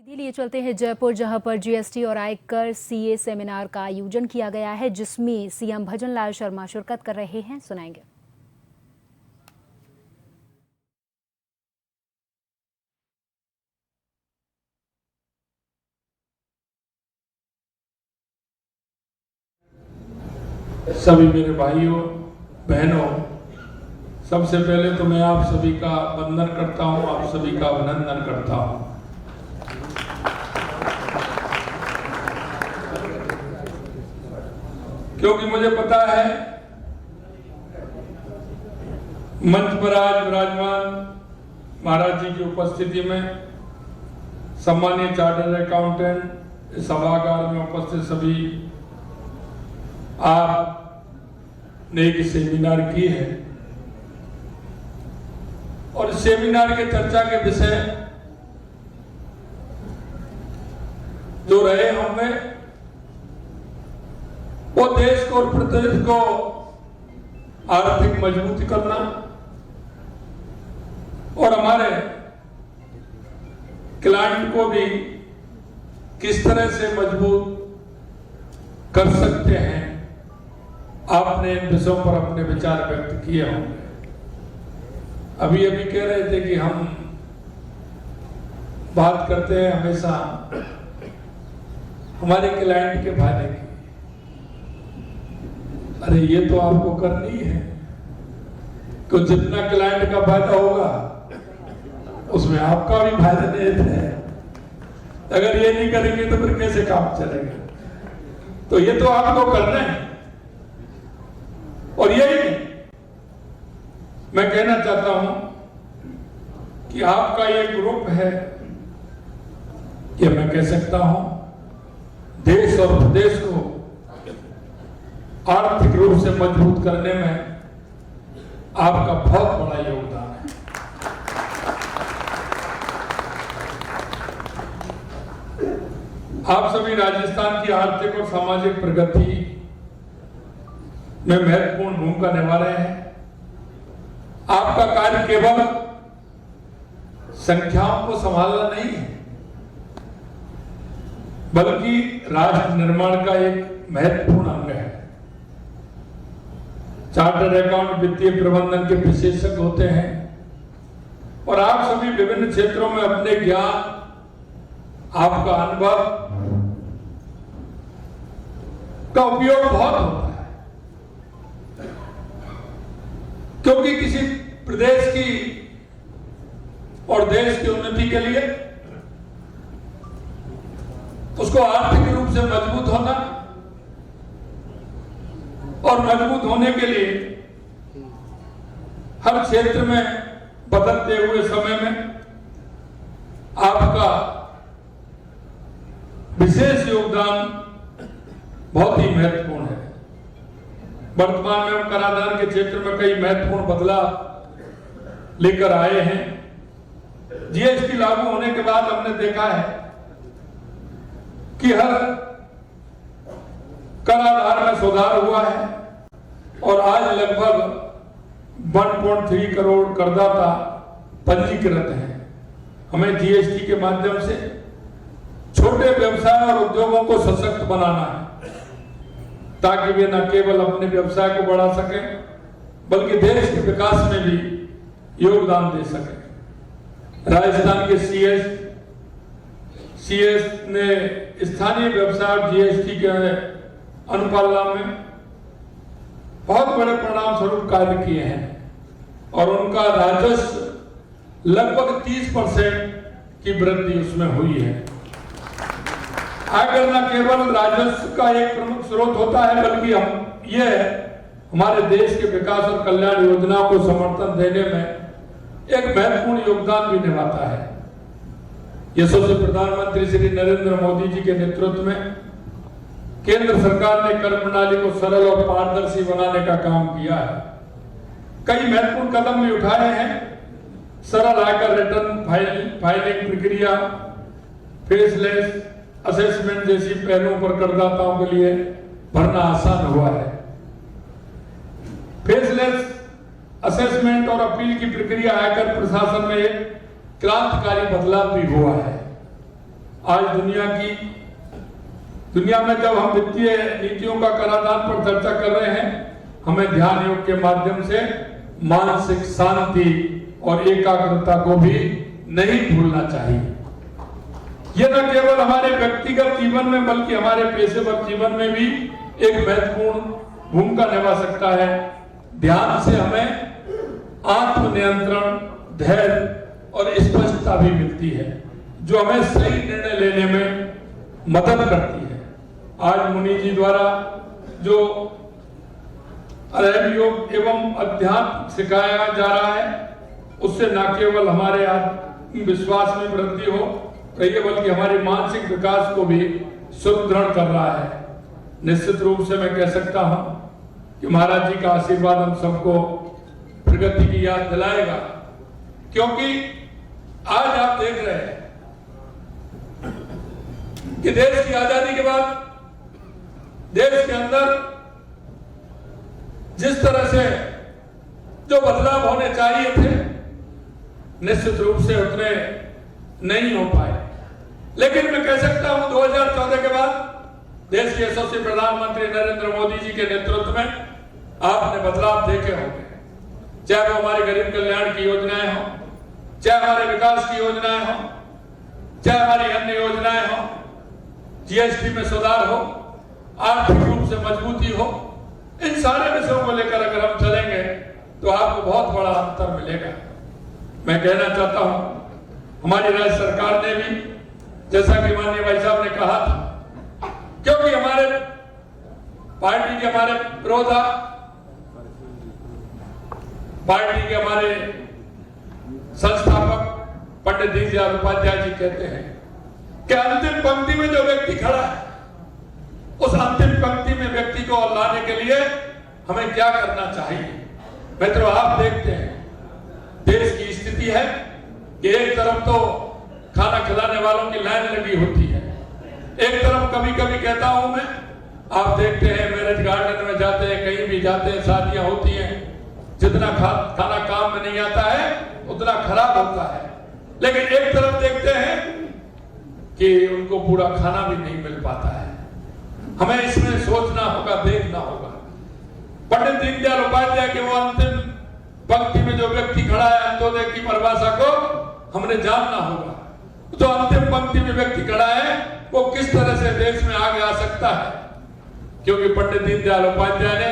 सीधे लिए चलते हैं जयपुर, जहां पर जीएसटी और आयकर सीए सेमिनार का आयोजन किया गया है, जिसमें सीएम भजन लाल शर्मा शिरकत कर रहे हैं। सुनाएंगे। सभी मेरे भाइयों बहनों, सबसे पहले तो मैं आप सभी का वंदन करता हूं, आप सभी का अभिनंदन करता हूं। क्योंकि मुझे पता है मंच पर आज विराजमान महाराज जी की उपस्थिति में सम्मानीय चार्टर्ड अकाउंटेंट, सभागार में उपस्थित सभी आपने एक सेमिनार की है और सेमिनार के चर्चा के विषय जो रहे होंगे वो देश को और प्रदेश को आर्थिक मजबूती करना और हमारे क्लाइंट को भी किस तरह से मजबूत कर सकते हैं। आपने इन विषयों पर अपने विचार व्यक्त किए होंगे। अभी कह रहे थे कि हम बात करते हैं हमेशा हमारे क्लाइंट के फायदे की। अरे ये तो आपको करनी है कि जितना क्लाइंट का फायदा होगा उसमें आपका भी फायदा निहित है। अगर ये नहीं करेंगे तो फिर कैसे काम चलेगा? तो ये तो आपको करना है। और यही मैं कहना चाहता हूं कि आपका ये ग्रुप है, ये मैं कह सकता हूं देश और प्रदेश को आर्थिक रूप से मजबूत करने में आपका बहुत बड़ा योगदान है। आप सभी राजस्थान की आर्थिक और सामाजिक प्रगति में महत्वपूर्ण भूमिका निभा रहे हैं। आपका कार्य केवल संख्याओं को संभालना नहीं है, बल्कि राष्ट्र निर्माण का एक महत्वपूर्ण अंग है। चार्टर्ड अकाउंट वित्तीय प्रबंधन के विशेषज्ञ होते हैं और आप सभी विभिन्न क्षेत्रों में अपने ज्ञान, आपका अनुभव का उपयोग बहुत होता है, क्योंकि किसी प्रदेश की और देश की उन्नति के लिए उसको आर्थिक रूप से मजबूत होना और मजबूत होने के लिए हर क्षेत्र में बदलते हुए समय में आपका विशेष योगदान बहुत ही महत्वपूर्ण है। वर्तमान में हम कराधान के क्षेत्र में कई महत्वपूर्ण बदलाव लेकर आए हैं। जीएसटी लागू होने के बाद हमने देखा है कि हर कराधान में सुधार हुआ है और आज लगभग 1.3 करोड़ करदाता पंजीकृत हैं। हमें जीएसटी के माध्यम से छोटे व्यवसाय और उद्योगों को सशक्त बनाना है, ताकि वे न केवल अपने व्यवसाय को बढ़ा सकें बल्कि देश के विकास में भी योगदान दे सकें। राजस्थान के सीएस ने स्थानीय व्यवसाय और जीएसटी के अनुपालन में बहुत बड़े परिणाम स्वरूप कार्य किए हैं और उनका राजस्व लगभग 30% की वृद्धि उसमें हुई है। आयकर न केवल राजस्व का एक प्रमुख स्रोत होता है, बल्कि यह हमारे देश के विकास और कल्याण योजनाओं को समर्थन देने में एक महत्वपूर्ण योगदान भी निभाता है। यशस्वी प्रधानमंत्री श्री नरेंद्र मोदी जी के नेतृत्व में केंद्र सरकार ने कर प्रणाली को सरल और पारदर्शी बनाने का काम किया है। कई महत्वपूर्ण कदम भी उठाए हैं। सरल आयकर रिटर्न फाइलिंग प्रक्रिया, फेसलेस असेसमेंट जैसी पहलों पर करदाताओं के लिए भरना आसान हुआ है। फेसलेस असेसमेंट और अपील की प्रक्रिया आयकर प्रशासन में एक क्रांतिकारी बदलाव भी हुआ है। आज दुनिया में जब हम वित्तीय नीतियों का कराधान पर चर्चा कर रहे हैं, हमें ध्यान योग के माध्यम से मानसिक शांति और एकाग्रता को भी नहीं भूलना चाहिए। यह न केवल हमारे व्यक्तिगत जीवन में बल्कि हमारे पेशेवर जीवन में भी एक महत्वपूर्ण भूमिका निभा सकता है। ध्यान से हमें आत्मनियंत्रण, धैर्य और स्पष्टता भी मिलती है, जो हमें सही निर्णय लेने में मदद करती है। आज मुनि जी द्वारा जो अध्ययन योग एवं अध्यात्म सिखाया जा रहा है, उससे न केवल हमारे आत्मविश्वास में वृद्धि हो रही है बल्कि हमारे मानसिक विकास को भी सुदृढ़ कर रहा है। निश्चित रूप से मैं कह सकता हूं कि महाराज जी का आशीर्वाद हम सबको प्रगति की याद दिलाएगा, क्योंकि आज आप देख रहे हैं कि देश की आजादी के बाद देश के अंदर जिस तरह से जो बदलाव होने चाहिए थे, निश्चित रूप से उतने नहीं हो पाए। लेकिन मैं कह सकता हूं 2014 के बाद देश के यशस्वी प्रधानमंत्री नरेंद्र मोदी जी के नेतृत्व में आपने बदलाव देखे होंगे, चाहे वो हमारी गरीब कल्याण की योजनाएं हो, चाहे हमारे विकास की योजनाएं हो, चाहे हमारी अन्य योजनाएं हो, जीएसटी में सुधार हो, आर्थिक रूप से मजबूती हो, इन सारे विषयों को लेकर अगर हम चलेंगे तो आपको बहुत बड़ा अंतर मिलेगा। मैं कहना चाहता हूं हमारी राज्य सरकार ने भी, जैसा कि माननीय भाई साहब ने कहा था, क्योंकि हमारे पार्टी के हमारे विरोधा पार्टी के हमारे संस्थापक पंडित दीनदयाल उपाध्याय जी कहते हैं कि अंतिम पंक्ति में जो व्यक्ति खड़ा है, उस अंतिम पंक्ति में व्यक्ति को लाने के लिए हमें क्या करना चाहिए। मित्रों, आप देखते हैं देश की स्थिति है कि एक तरफ तो खाना खिलाने वालों की लाइन लगी होती है, एक तरफ कभी कभी कहता हूं मैं, आप देखते हैं मैरिज गार्डन में जाते हैं, कहीं भी जाते हैं, शादियां होती हैं, जितना खाना काम में नहीं आता है उतना खराब होता है। लेकिन एक तरफ देखते हैं कि उनको पूरा खाना भी नहीं मिल पाता है। हमें इसमें सोचना होगा, देखना होगा। पंडित दीनदयाल उपाध्याय के वो अंतिम पंक्ति में जो व्यक्ति खड़ा है, अंत्योदय की परिभाषा को हमने जानना होगा। तो अंतिम पंक्ति में व्यक्ति खड़ा है, वो किस तरह से देश में आगे आ सकता है, क्योंकि पंडित दीनदयाल उपाध्याय ने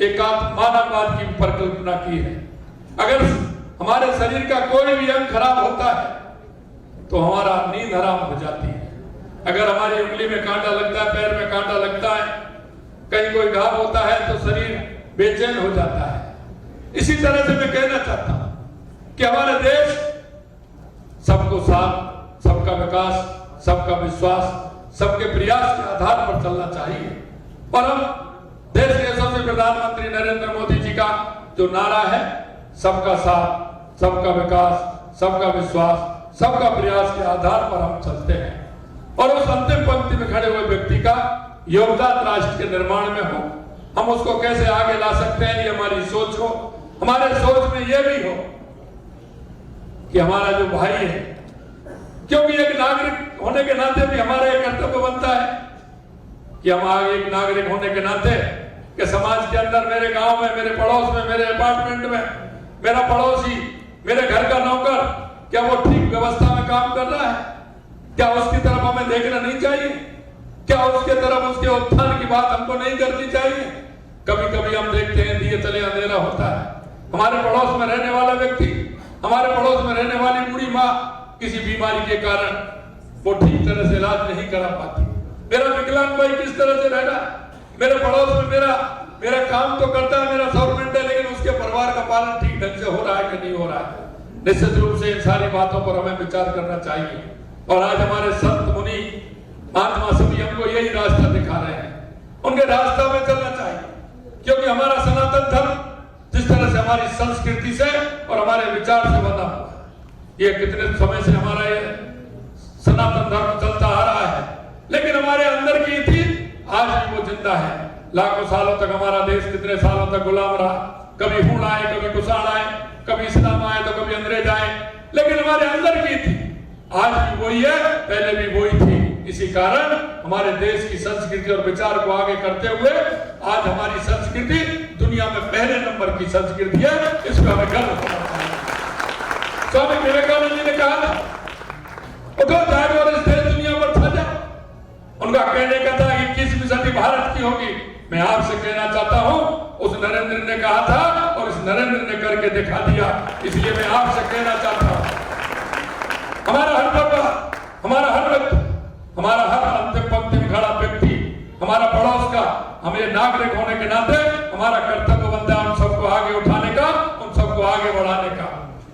एकात्म मानववाद की परिकल्पना की है। अगर हमारे शरीर का कोई भी अंग खराब होता है तो हमारा नींद हराम हो जाती है। अगर हमारी उंगली में कांटा लगता है, पैर में कांटा लगता है, कहीं कोई घाव होता है तो शरीर बेचैन हो जाता है। इसी तरह से मैं कहना चाहता हूं कि हमारा देश सबको साथ, सबका विकास, सबका विश्वास, सबके प्रयास के आधार पर चलना चाहिए। और हम देश के यशस्वी प्रधानमंत्री नरेंद्र मोदी जी का जो नारा है, सबका साथ, सबका विकास, सबका विश्वास, सबका प्रयास के आधार पर हम चलते हैं। और उस अंतिम पंक्ति में खड़े हुए व्यक्ति का योगदान राष्ट्र के निर्माण में हो, हम उसको कैसे आगे ला सकते हैं, ये हमारी सोच हो। हमारे सोच में यह भी हो कि हमारा जो भाई है, क्योंकि एक नागरिक होने के नाते भी हमारा एक कर्तव्य बनता है कि हम आगे एक नागरिक होने के नाते कि समाज के अंदर, मेरे गांव में, मेरे पड़ोस में, मेरे अपार्टमेंट में, मेरा पड़ोसी, मेरे घर का नौकर, क्या वो ठीक व्यवस्था में काम कर रहा है? क्या उसकी तरफ हमें देखना नहीं चाहिए? क्या उसके तरफ, उसके उत्थान की बात हमको नहीं करनी चाहिए? कभी कभी हम देखते हैं दिए तले अंधेरा होता है। हमारे पड़ोस में रहने वाला व्यक्ति, हमारे पड़ोस में रहने वाली बूढ़ी माँ किसी बीमारी के कारण वो ठीक तरह से इलाज नहीं करा पाती। मेरा विकलांग भाई किस तरह से रहना, मेरे पड़ोस में मेरा काम तो करता है, मेरा गवर्नमेंट है, लेकिन उसके परिवार का पालन ठीक ढंग से हो रहा है कि नहीं हो रहा है? निश्चित रूप से इन सारी बातों पर हमें विचार करना चाहिए। और आज हमारे संत मुनि महात्मा सभी हमको यही रास्ता दिखा रहे हैं, उनके रास्ता में चलना चाहिए। क्योंकि हमारा सनातन धर्म जिस तरह से हमारी संस्कृति से और हमारे विचार से बना हुआ है, ये कितने समय से हमारा ये सनातन धर्म चलता आ रहा है, लेकिन हमारे अंदर की थी, आज भी वो जिंदा है। लाखों सालों तक हमारा देश कितने सालों तक गुलाम रहा, कभी हूण आए, कभी कुषाण आए, कभी इस्लाम आए तो कभी अंग्रेज आए, लेकिन हमारे अंदर की थी, आज भी वही है, पहले भी वही थी। इसी कारण हमारे देश की संस्कृति और विचार को आगे करते हुए आज हमारी संस्कृति दुनिया में पहले नंबर की संस्कृति है, इसका हमें गर्व होना चाहिए। स्वामी विवेकानंद जी ने कहा था, उठो जागो और इस देश दुनिया पर छा जाओ। उनका कहने का था कि 21वीं सदी भारत की होगी। मैं आपसे कहना चाहता हूं, उस नरेंद्र ने कहा था और इस नरेंद्र ने करके दिखा दिया। इसलिए मैं आपसे कहना चाहता हूं, हमारा हर तबका, हमारा हर व्यक्ति, हमारा हर अंतिम पंक्ति में खड़ा व्यक्ति, हमारा पड़ोस का, हमें नागरिक होने के नाते हमारा कर्तव्य बनता है उन सबको आगे उठाने का, उन सबको आगे बढ़ाने का।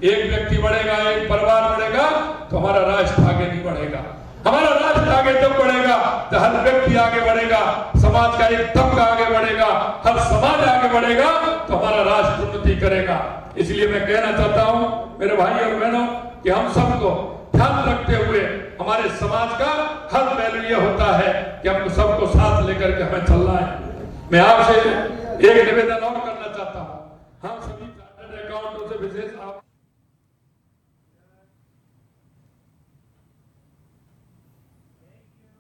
एक व्यक्ति बढ़ेगा, एक परिवार बढ़ेगा तो हमारा राष्ट्र आगे नहीं बढ़ेगा। हमारा राष्ट्र आगे तब बढ़ेगा तो हर व्यक्ति आगे बढ़ेगा, समाज का एक तबका आगे बढ़ेगा, हर समाज आगे बढ़ेगा तो हमारा राष्ट्र उन्नति करेगा। इसलिए मैं कहना चाहता हूं मेरे भाई और बहनों कि हम सबको ध्यान रखते हुए हमारे समाज का हर पहलू ये होता है कि हम सबको साथ लेकर के हमें चलना है। मैं आपसे एक निवेदन और करना चाहता हूं, हम सभी चार्टर्ड अकाउंटेंटों से विशेष